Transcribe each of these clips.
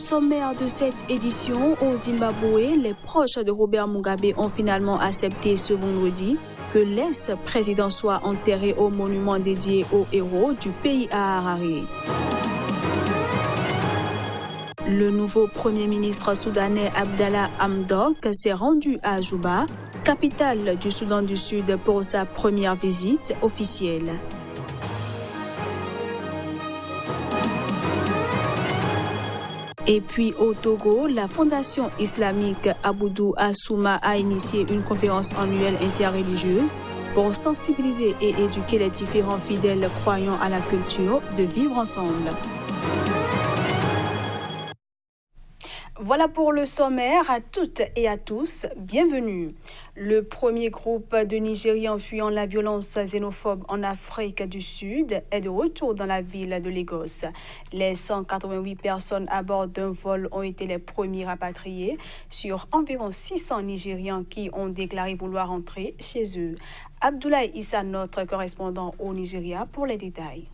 sommaire de cette édition, au Zimbabwe, les proches de Robert Mugabe ont finalement accepté ce vendredi que l'ex-président soit enterré au monument dédié aux héros du pays à Harare. Le nouveau Premier ministre soudanais Abdallah Hamdok s'est rendu à Juba, capitale du Soudan du Sud, pour sa première visite officielle. Et puis au Togo, la fondation islamique Aboudou Assouma a initié une conférence annuelle interreligieuse pour sensibiliser et éduquer les différents fidèles croyants à la culture de vivre ensemble. Voilà pour le sommaire. À toutes et à tous, bienvenue. Le premier groupe de Nigérians fuyant la violence xénophobe en Afrique du Sud est de retour dans la ville de Lagos. Les 188 personnes à bord d'un vol ont été les premiers rapatriés sur environ 600 Nigérians qui ont déclaré vouloir rentrer chez eux. Abdoulaye Issa, notre correspondant au Nigeria, pour les détails.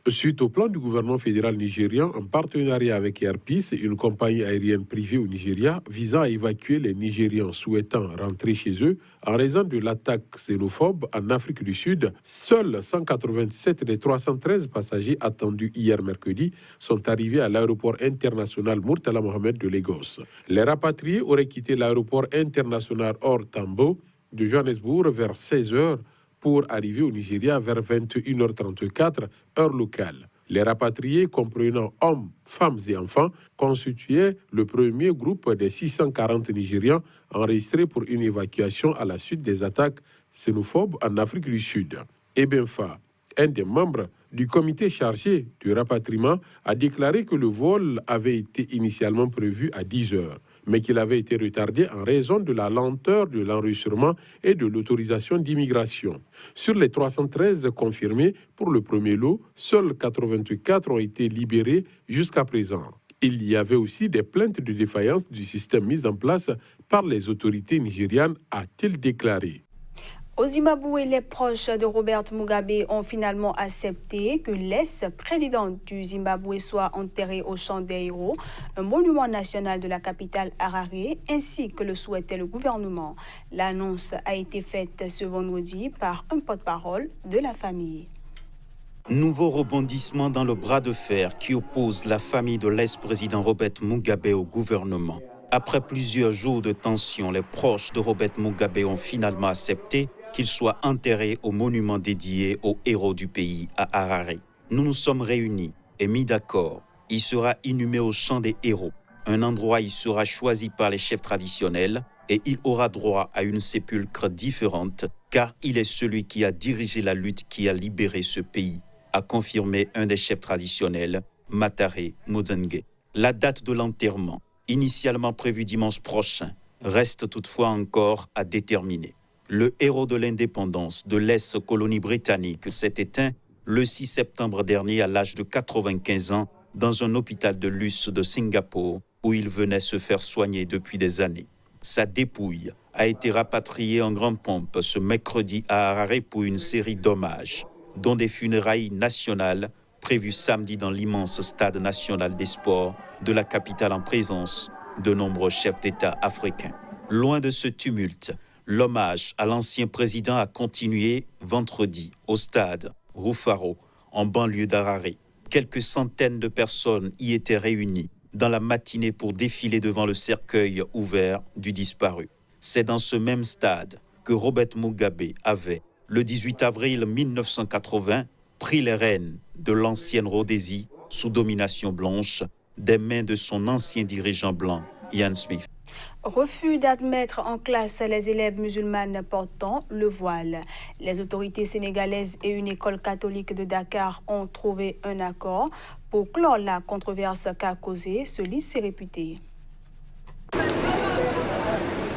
Suite au plan du gouvernement fédéral nigérian en partenariat avec Air Peace, une compagnie aérienne privée au Nigeria visant à évacuer les Nigérians souhaitant rentrer chez eux en raison de l'attaque xénophobe en Afrique du Sud, seuls 187 des 313 passagers attendus hier mercredi sont arrivés à l'aéroport international Murtala Mohamed de Lagos. Les rapatriés auraient quitté l'aéroport international Or Tambo de Johannesburg vers 16h pour arriver au Nigeria vers 21h34, heure locale. Les rapatriés, comprenant hommes, femmes et enfants, constituaient le premier groupe des 640 Nigérians enregistrés pour une évacuation à la suite des attaques xénophobes en Afrique du Sud. Ebenfa, un des membres du comité chargé du rapatriement, a déclaré que le vol avait été initialement prévu à 10h. Mais qu'il avait été retardé en raison de la lenteur de l'enregistrement et de l'autorisation d'immigration. Sur les 313 confirmés pour le premier lot, seuls 84 ont été libérés jusqu'à présent. Il y avait aussi des plaintes de défaillance du système mis en place par les autorités nigérianes, a-t-il déclaré. Au Zimbabwe, les proches de Robert Mugabe ont finalement accepté que l'ex-président du Zimbabwe soit enterré au Champ des Héros, un monument national de la capitale Harare, ainsi que le souhaitait le gouvernement. L'annonce a été faite ce vendredi par un porte-parole de la famille. Nouveau rebondissement dans le bras de fer qui oppose la famille de l'ex-président Robert Mugabe au gouvernement. Après plusieurs jours de tension, les proches de Robert Mugabe ont finalement accepté qu'il soit enterré au monument dédié aux héros du pays à Harare. Nous nous sommes réunis et mis d'accord. Il sera inhumé au Champ des Héros. Un endroit y sera choisi par les chefs traditionnels et il aura droit à une sépulcre différente car il est celui qui a dirigé la lutte qui a libéré ce pays, a confirmé un des chefs traditionnels, Matare Mudzenge. La date de l'enterrement, initialement prévue dimanche prochain, reste toutefois encore à déterminer. Le héros de l'indépendance de l'ex-colonie britannique s'est éteint le 6 septembre dernier à l'âge de 95 ans dans un hôpital de luxe de Singapour où il venait se faire soigner depuis des années. Sa dépouille a été rapatriée en grande pompe ce mercredi à Harare pour une série d'hommages, dont des funérailles nationales prévues samedi dans l'immense stade national des sports de la capitale en présence de nombreux chefs d'État africains. Loin de ce tumulte, l'hommage à l'ancien président a continué vendredi au stade Rufaro, en banlieue d'Harare. Quelques centaines de personnes y étaient réunies dans la matinée pour défiler devant le cercueil ouvert du disparu. C'est dans ce même stade que Robert Mugabe avait, le 18 avril 1980, pris les rênes de l'ancienne Rhodésie sous domination blanche des mains de son ancien dirigeant blanc, Ian Smith. Refus d'admettre en classe les élèves musulmanes portant le voile. Les autorités sénégalaises et une école catholique de Dakar ont trouvé un accord pour clore la controverse qu'a causé ce lycée réputé.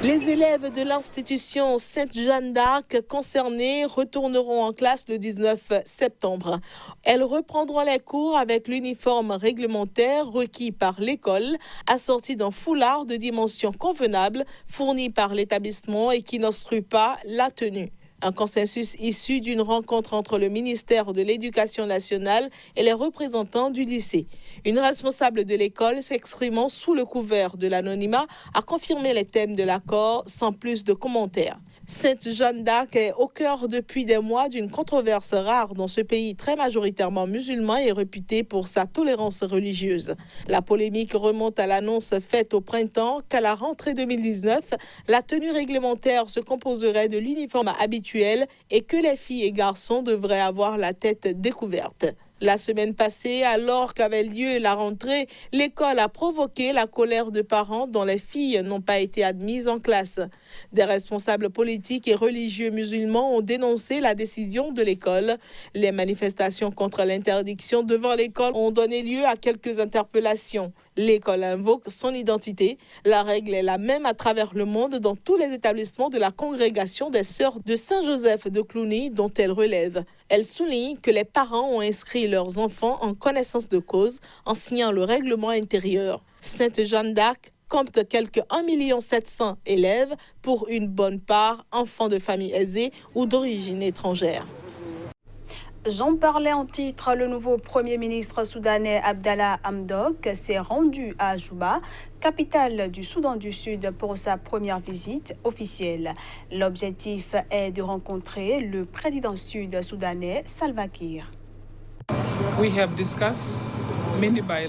Les élèves de l'institution Sainte-Jeanne d'Arc concernés retourneront en classe le 19 septembre. Elles reprendront les cours avec l'uniforme réglementaire requis par l'école, assorti d'un foulard de dimension convenable fourni par l'établissement et qui n'obstrue pas la tenue. Un consensus issu d'une rencontre entre le ministère de l'Éducation nationale et les représentants du lycée. Une responsable de l'école s'exprimant sous le couvert de l'anonymat a confirmé les thèmes de l'accord sans plus de commentaires. Sainte-Jeanne d'Arc est au cœur depuis des mois d'une controverse rare dans ce pays très majoritairement musulman et réputé pour sa tolérance religieuse. La polémique remonte à l'annonce faite au printemps qu'à la rentrée 2019, la tenue réglementaire se composerait de l'uniforme habituel et que les filles et garçons devraient avoir la tête découverte. La semaine passée, alors qu'avait lieu la rentrée, l'école a provoqué la colère de parents dont les filles n'ont pas été admises en classe. Des responsables politiques et religieux musulmans ont dénoncé la décision de l'école. Les manifestations contre l'interdiction devant l'école ont donné lieu à quelques interpellations. L'école invoque son identité. La règle est la même à travers le monde dans tous les établissements de la congrégation des Sœurs de Saint-Joseph de Cluny dont elle relève. Elle souligne que les parents ont inscrit leurs enfants en connaissance de cause en signant le règlement intérieur. Sainte-Jeanne d'Arc compte quelques 1 700 000 élèves, pour une bonne part enfants de familles aisées ou d'origine étrangère. J'en parlais en titre, le nouveau Premier ministre soudanais Abdallah Hamdok s'est rendu à Juba, capitale du Soudan du Sud, pour sa première visite officielle. L'objectif est de rencontrer le président sud-soudanais Salva Kiir.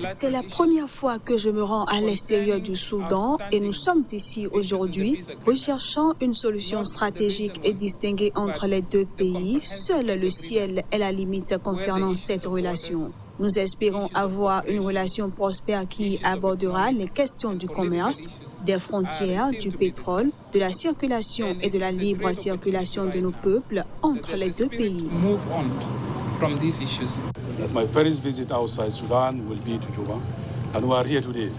C'est la première fois que je me rends à l'extérieur du Soudan et nous sommes ici aujourd'hui recherchant une solution stratégique et distinguée entre les deux pays. Seul le ciel est la limite concernant cette relation. Nous espérons avoir une relation prospère qui abordera les questions du commerce, des frontières, du pétrole, de la circulation et de la libre circulation de nos peuples entre les deux pays. My first visit outside Sudan will be to Juba, and we are here today.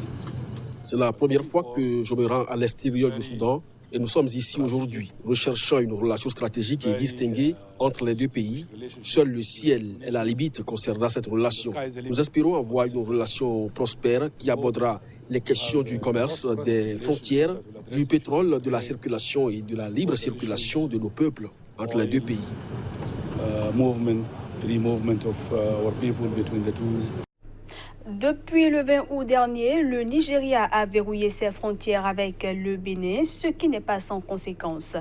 C'est la première fois que je me rends à l'extérieur du Soudan et nous sommes ici aujourd'hui, recherchant une relation stratégique et distinguée entre les deux pays. Seul le ciel est la limite concernant cette relation. Nous espérons avoir une relation prospère qui abordera les questions du commerce, des frontières, du pétrole, de la circulation et de la libre circulation de nos peuples entre les deux pays. Depuis le 20 août dernier, le Nigeria a verrouillé ses frontières avec le Bénin, ce qui n'est pas sans conséquence.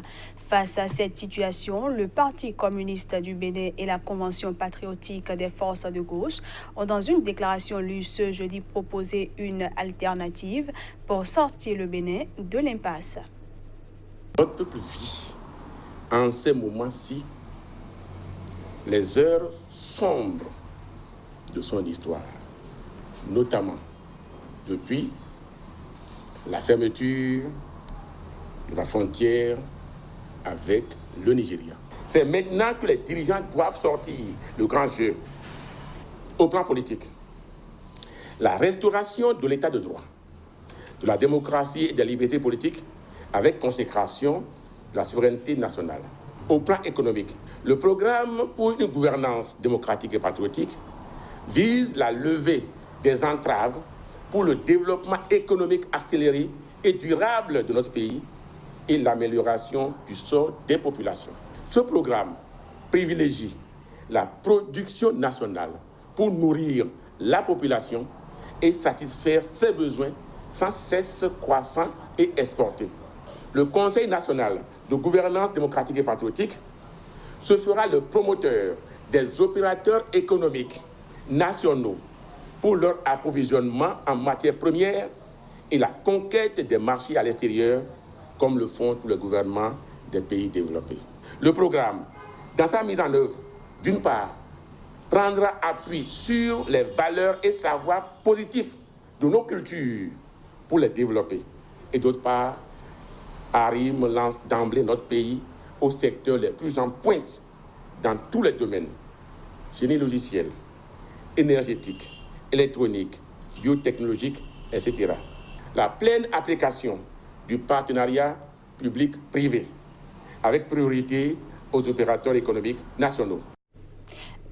Face à cette situation, le Parti communiste du Bénin et la Convention patriotique des forces de gauche ont, dans une déclaration lue ce jeudi, proposé une alternative pour sortir le Bénin de l'impasse. Notre peuple vit en ces moments-ci les heures sombres de son histoire, notamment depuis la fermeture de la frontière avec le Nigeria. C'est maintenant que les dirigeants doivent sortir le grand jeu au plan politique. La restauration de l'état de droit, de la démocratie et des libertés politiques avec consécration de la souveraineté nationale. Au plan économique, le programme pour une gouvernance démocratique et patriotique vise la levée des entraves pour le développement économique accéléré et durable de notre pays et l'amélioration du sort des populations. Ce programme privilégie la production nationale pour nourrir la population et satisfaire ses besoins sans cesse croissants et exportés. Le Conseil national de gouvernance démocratique et patriotique se fera le promoteur des opérateurs économiques nationaux pour leur approvisionnement en matières premières et la conquête des marchés à l'extérieur, comme le font tous les gouvernements des pays développés. Le programme, dans sa mise en œuvre, d'une part, prendra appui sur les valeurs et savoirs positifs de nos cultures pour les développer, et d'autre part, arrime lance d'emblée notre pays au secteur les plus en pointe dans tous les domaines, génie logiciel, énergétique, électronique, biotechnologique, etc. La pleine application du partenariat public-privé, avec priorité aux opérateurs économiques nationaux.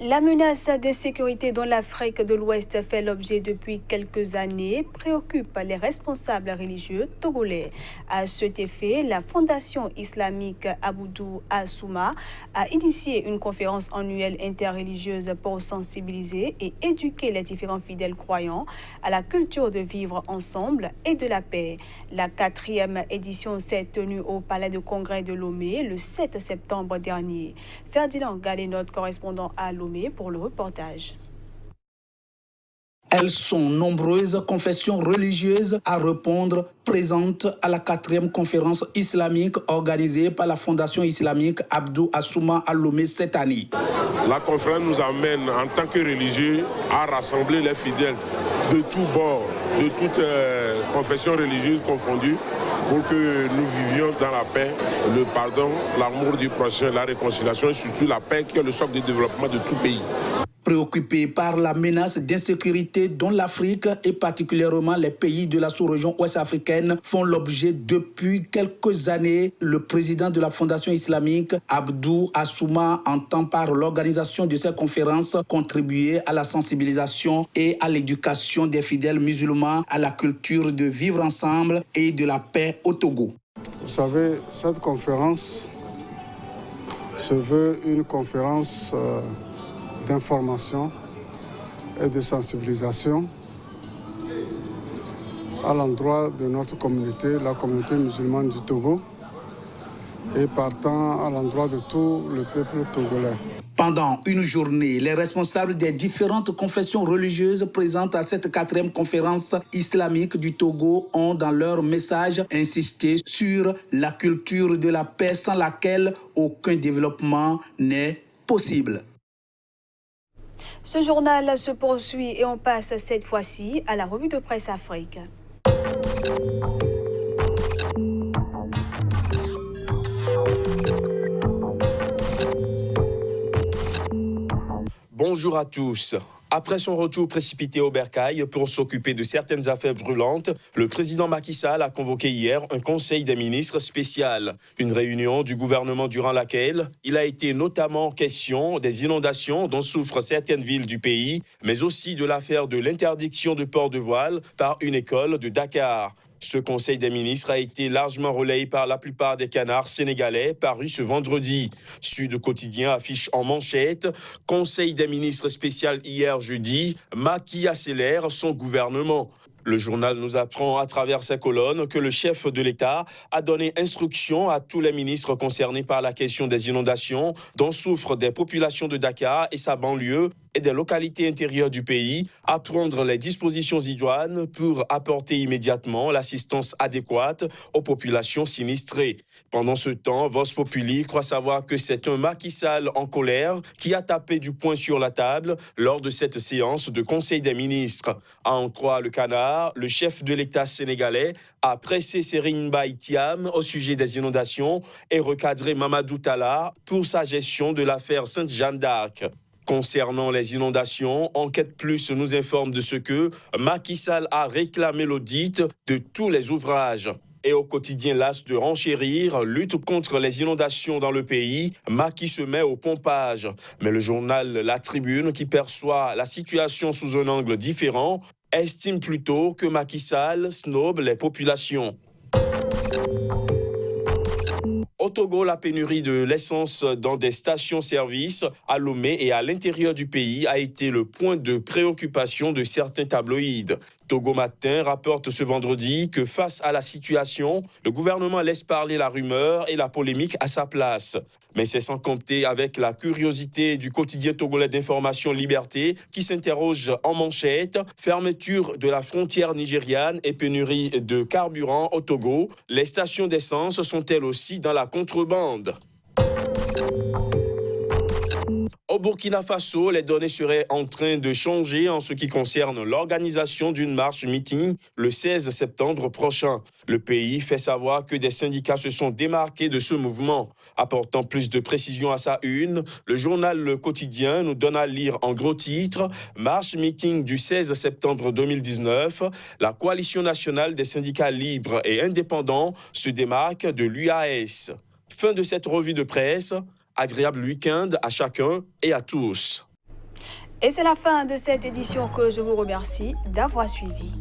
La menace d'insécurité dont l'Afrique de l'Ouest fait l'objet depuis quelques années préoccupe les responsables religieux togolais. À cet effet, la Fondation islamique Aboudou Assouma a initié une conférence annuelle interreligieuse pour sensibiliser et éduquer les différents fidèles croyants à la culture de vivre ensemble et de la paix. La 4e édition s'est tenue au Palais de Congrès de Lomé le 7 septembre dernier. Ferdinand Gallet, notre correspondant à Lomé, pour le reportage. Elles sont nombreuses confessions religieuses à répondre présentes à la 4e conférence islamique organisée par la Fondation islamique Aboudou Assouma à Lomé cette année. La conférence nous amène en tant que religieux à rassembler les fidèles de tous bords, de toutes confessions religieuses confondues, pour que nous vivions dans la paix, le pardon, l'amour du prochain, la réconciliation et surtout la paix qui est le socle de développement de tout pays. Préoccupés par la menace d'insécurité dont l'Afrique et particulièrement les pays de la sous-région ouest-africaine font l'objet depuis quelques années, le président de la Fondation islamique, Aboudou Assouma, entend par l'organisation de ces conférences contribuer à la sensibilisation et à l'éducation des fidèles musulmans à la culture de vivre ensemble et de la paix au Togo. Vous savez, cette conférence se veut une conférence d'information et de sensibilisation à l'endroit de notre communauté, la communauté musulmane du Togo, et partant à l'endroit de tout le peuple togolais. Pendant une journée, les responsables des différentes confessions religieuses présentes à cette 4e conférence islamique du Togo ont, dans leur message, insisté sur la culture de la paix sans laquelle aucun développement n'est possible. Ce journal se poursuit et on passe cette fois-ci à la revue de presse Afrique. Bonjour à tous. Après son retour précipité au bercail pour s'occuper de certaines affaires brûlantes, le président Macky Sall a convoqué hier un conseil des ministres spécial. Une réunion du gouvernement durant laquelle il a été notamment question des inondations dont souffrent certaines villes du pays, mais aussi de l'affaire de l'interdiction de port de voile par une école de Dakar. Ce conseil des ministres a été largement relayé par la plupart des canards sénégalais parus ce vendredi. Sud Quotidien affiche en manchette « Conseil des ministres spécial hier jeudi, Macky accélère son gouvernement ». Le journal nous apprend à travers ses colonnes que le chef de l'État a donné instruction à tous les ministres concernés par la question des inondations dont souffrent des populations de Dakar et sa banlieue et des localités intérieures du pays à prendre les dispositions idoines pour apporter immédiatement l'assistance adéquate aux populations sinistrées. Pendant ce temps, Vox Populi croit savoir que c'est un Macky Sall en colère qui a tapé du poing sur la table lors de cette séance de Conseil des ministres. À en croire le Canard, le chef de l'État sénégalais a pressé Serigne Mbaye Thiam au sujet des inondations et recadré Mamadou Talla pour sa gestion de l'affaire Sainte-Jeanne d'Arc. Concernant les inondations, Enquête Plus nous informe de ce que Macky Sall a réclamé l'audit de tous les ouvrages. Et au quotidien las de renchérir, lutte contre les inondations dans le pays, Macky se met au pompage. Mais le journal La Tribune, qui perçoit la situation sous un angle différent, estime plutôt que Macky Sall snobe les populations. Au Togo, la pénurie de l'essence dans des stations-service à Lomé et à l'intérieur du pays a été le point de préoccupation de certains tabloïds. Togo Matin rapporte ce vendredi que face à la situation, le gouvernement laisse parler la rumeur et la polémique à sa place. Mais c'est sans compter avec la curiosité du quotidien togolais d'information Liberté qui s'interroge en manchette « Fermeture de la frontière nigériane et pénurie de carburant au Togo. Les stations d'essence sont-elles aussi dans la contrebande ?» Au Burkina Faso, les données seraient en train de changer en ce qui concerne l'organisation d'une marche-meeting le 16 septembre prochain. Le pays fait savoir que des syndicats se sont démarqués de ce mouvement. Apportant plus de précision à sa une, le journal Le Quotidien nous donne à lire en gros titre « Marche-meeting du 16 septembre 2019, la coalition nationale des syndicats libres et indépendants se démarque de l'UAS ». Fin de cette revue de presse. Agréable week-end à chacun et à tous. Et c'est la fin de cette édition que je vous remercie d'avoir suivi.